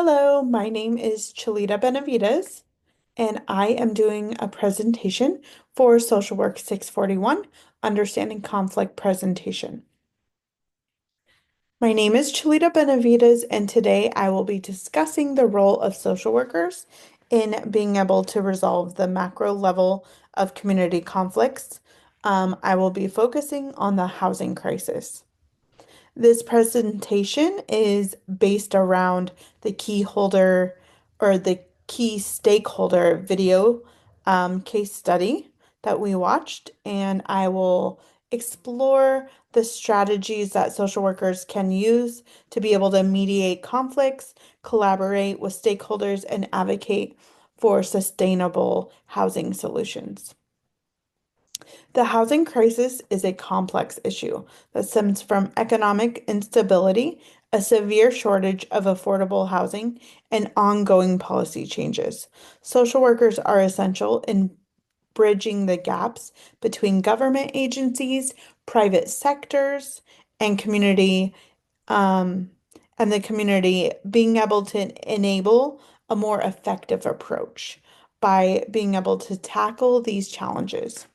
Hello, my name is Chalita Benavides, and I am doing a presentation for Social Work 641, Understanding Conflict Presentation. My name is Chalita Benavides, and today I will be discussing the role of social workers in being able to resolve the macro level of community conflicts. I will be focusing on the housing crisis. This presentation is based around the key holder or the key stakeholder video case study that we watched, and I will explore the strategies that social workers can use to be able to mediate conflicts, collaborate with stakeholders, and advocate for sustainable housing solutions. The housing crisis is a complex issue that stems from economic instability, a severe shortage of affordable housing, and ongoing policy changes. Social workers are essential in bridging the gaps between government agencies, private sectors, and community, um, and the community being able to enable a more effective approach by being able to tackle these challenges.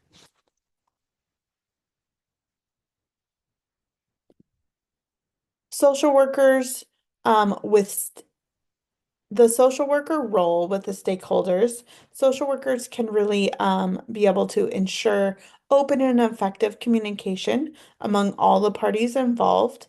Social workers with the social worker role with the stakeholders, social workers can really be able to ensure open and effective communication among all the parties involved.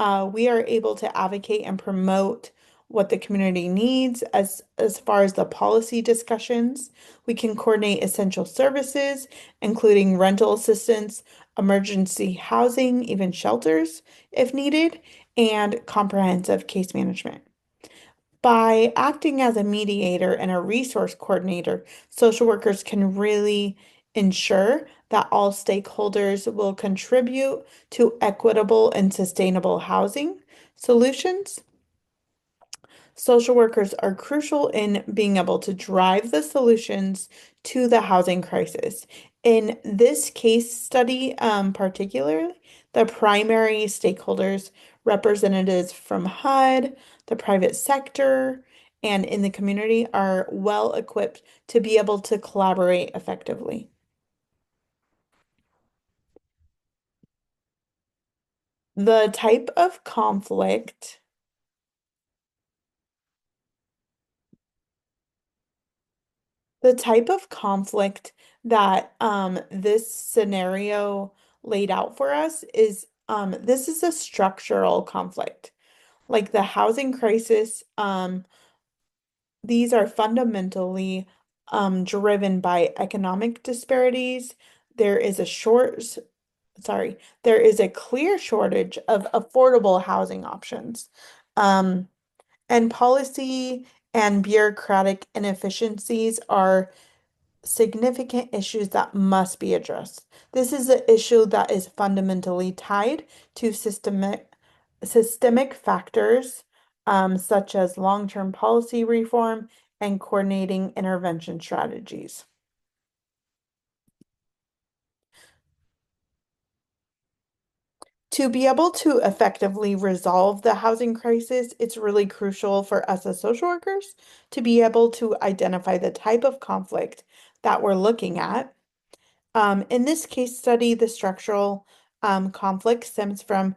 We are able to advocate and promote what the community needs as far as the policy discussions. We can coordinate essential services, including rental assistance, emergency housing, even shelters if needed, and comprehensive case management. By acting as a mediator and a resource coordinator, social workers can really ensure that all stakeholders will contribute to equitable and sustainable housing solutions. Social workers are crucial in being able to drive the solutions to the housing crisis. In this case study, particularly, the primary stakeholders, representatives from HUD, the private sector, and in the community are well equipped to be able to collaborate effectively. The type of conflict The type of conflict that this scenario laid out for us is this is a structural conflict. Like the housing crisis, these are fundamentally driven by economic disparities. There is a sorry, there is a clear shortage of affordable housing options. Um, and policy and bureaucratic inefficiencies are significant issues that must be addressed. This is an issue that is fundamentally tied to systemic factors such as long-term policy reform and coordinating intervention strategies. To be able to effectively resolve the housing crisis, it's really crucial for us as social workers to be able to identify the type of conflict that we're looking at. In this case study, the structural conflict stems from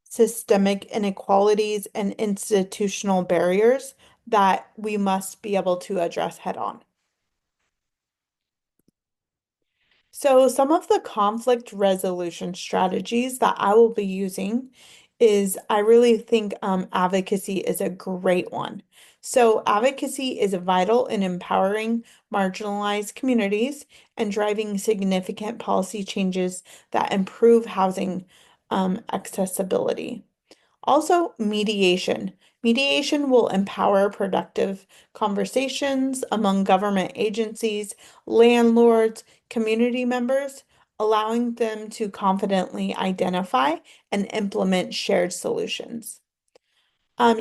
systemic inequalities and institutional barriers that we must be able to address head on. So, some of the conflict resolution strategies that I will be using is I really think advocacy is a great one. So, advocacy is vital in empowering marginalized communities and driving significant policy changes that improve housing accessibility. Also, mediation. Mediation will empower productive conversations among government agencies, landlords, community members, allowing them to confidently identify and implement shared solutions.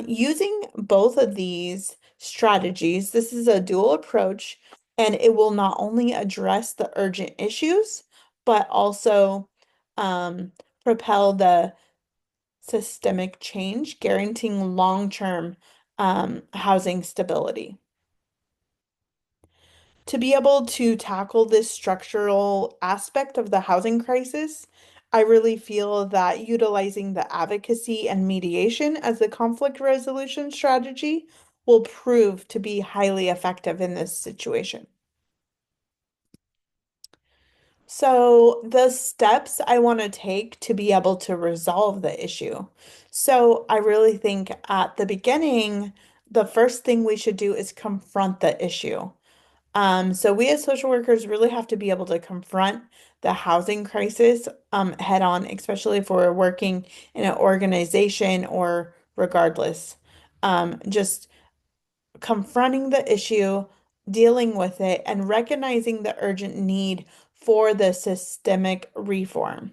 Using both of these strategies, this is a dual approach, and it will not only address the urgent issues, but also propel the systemic change, guaranteeing long-term housing stability. To be able to tackle this structural aspect of the housing crisis, I really feel that utilizing the advocacy and mediation as a conflict resolution strategy will prove to be highly effective in this situation. So, the steps I want to take to be able to resolve the issue. So, I really think at the beginning, the first thing we should do is confront the issue. So we as social workers really have to be able to confront the housing crisis head on, especially if we're working in an organization or regardless. Just confronting the issue, dealing with it, and recognizing the urgent need for the systemic reform.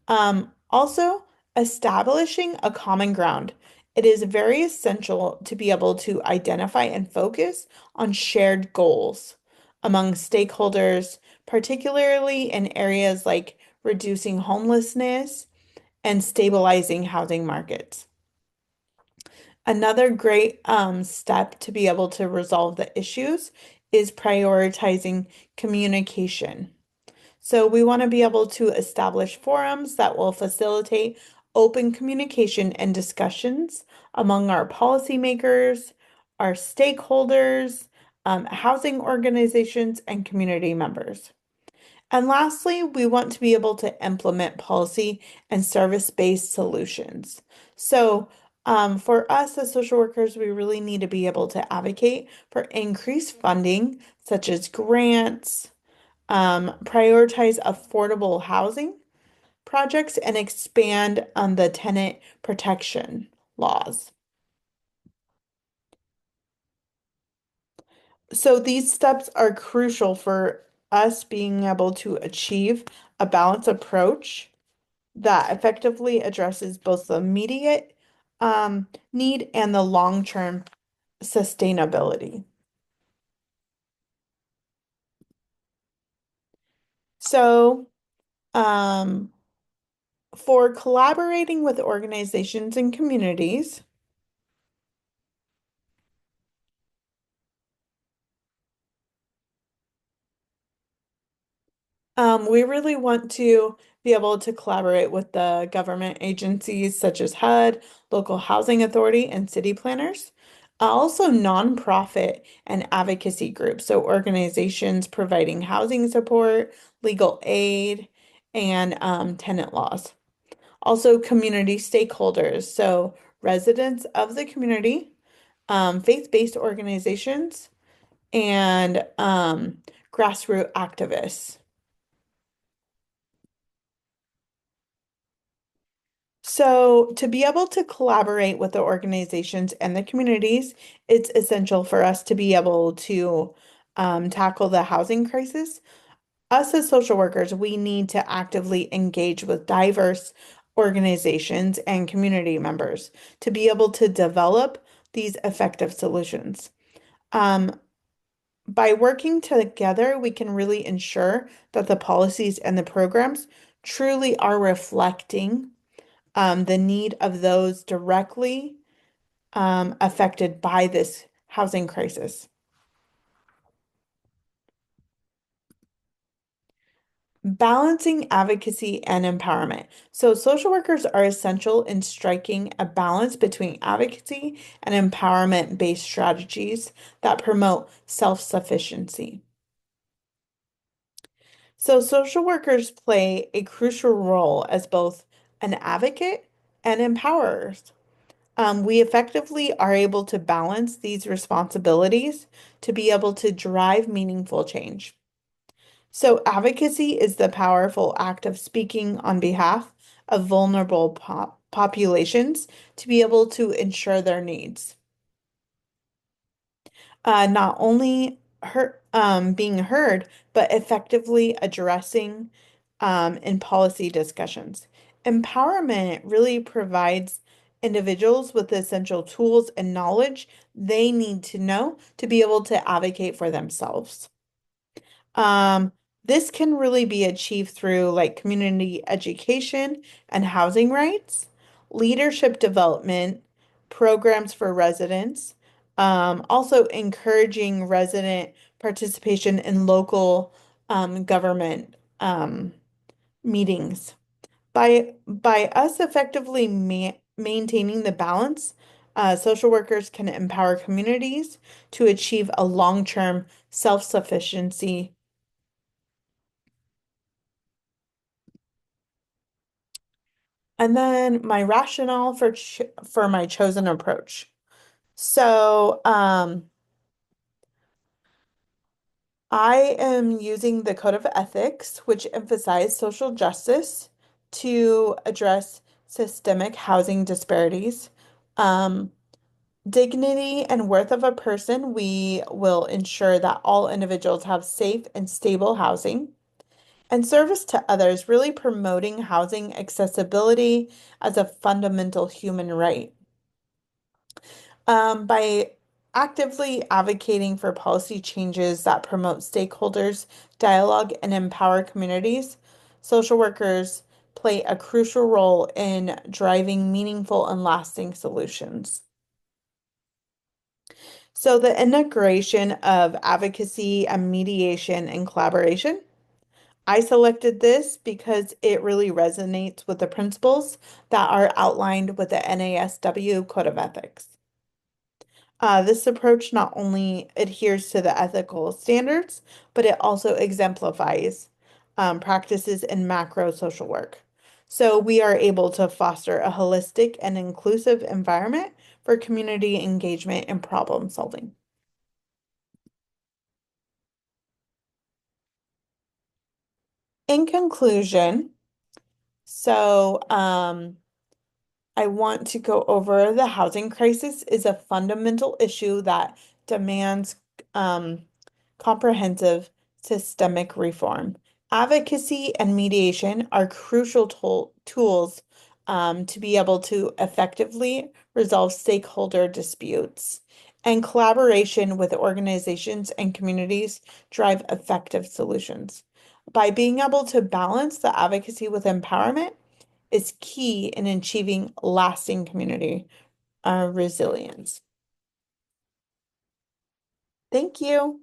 Also, establishing a common ground. It is very essential to be able to identify and focus on shared goals among stakeholders, particularly in areas like reducing homelessness and stabilizing housing markets. Another great step to be able to resolve the issues is prioritizing communication. So we want to be able to establish forums that will facilitate open communication and discussions among our policymakers, our stakeholders, housing organizations, and community members. And lastly, we want to be able to implement policy and service-based solutions. So, for us as social workers, we really need to be able to advocate for increased funding, such as grants, prioritize affordable housing projects, and expand on the tenant protection laws. So these steps are crucial for us being able to achieve a balanced approach that effectively addresses both the immediate need and the long-term sustainability. So, um, for collaborating with organizations and communities, we really want to be able to collaborate with the government agencies such as HUD, local housing authority, and city planners. Also, nonprofit and advocacy groups, so organizations providing housing support, legal aid, and tenant laws. Also, community stakeholders, so residents of the community, faith-based organizations, and grassroots activists. So, to be able to collaborate with the organizations and the communities, it's essential for us to be able to tackle the housing crisis. Us as social workers, we need to actively engage with diverse organizations and community members to be able to develop these effective solutions. Um, by working together, we can really ensure that the policies and the programs truly are reflecting the need of those directly affected by this housing crisis. Balancing advocacy and empowerment. So, social workers are essential in striking a balance between advocacy and empowerment-based strategies that promote self-sufficiency. So, social workers play a crucial role as both an advocate and empowerers. We effectively are able to balance these responsibilities to be able to drive meaningful change. So, advocacy is the powerful act of speaking on behalf of vulnerable populations to be able to ensure their needs. Not only being heard, but effectively addressing in policy discussions. Empowerment really provides individuals with the essential tools and knowledge they need to know to be able to advocate for themselves. Um, this can really be achieved through like community education and housing rights, leadership development, programs for residents, also encouraging resident participation in local government meetings. By us effectively maintaining the balance, social workers can empower communities to achieve a long-term self-sufficiency. And then my rationale for my chosen approach. So, I am using the Code of Ethics, which emphasize social justice to address systemic housing disparities. Um, Dignity and worth of a person, we will ensure that all individuals have safe and stable housing. And service to others, really promoting housing accessibility as a fundamental human right. By actively advocating for policy changes that promote stakeholders, dialogue, and empower communities, social workers play a crucial role in driving meaningful and lasting solutions. So, the integration of advocacy and mediation and collaboration. I selected this because it really resonates with the principles that are outlined with the NASW Code of Ethics. This approach not only adheres to the ethical standards, but it also exemplifies practices in macro social work. So we are able to foster a holistic and inclusive environment for community engagement and problem solving. In conclusion, so I want to go over the housing crisis is a fundamental issue that demands um, comprehensive systemic reform. Advocacy and mediation are crucial tools to be able to effectively resolve stakeholder disputes. And collaboration with organizations and communities drive effective solutions. By being able to balance the advocacy with empowerment, is key in achieving lasting community resilience. Thank you.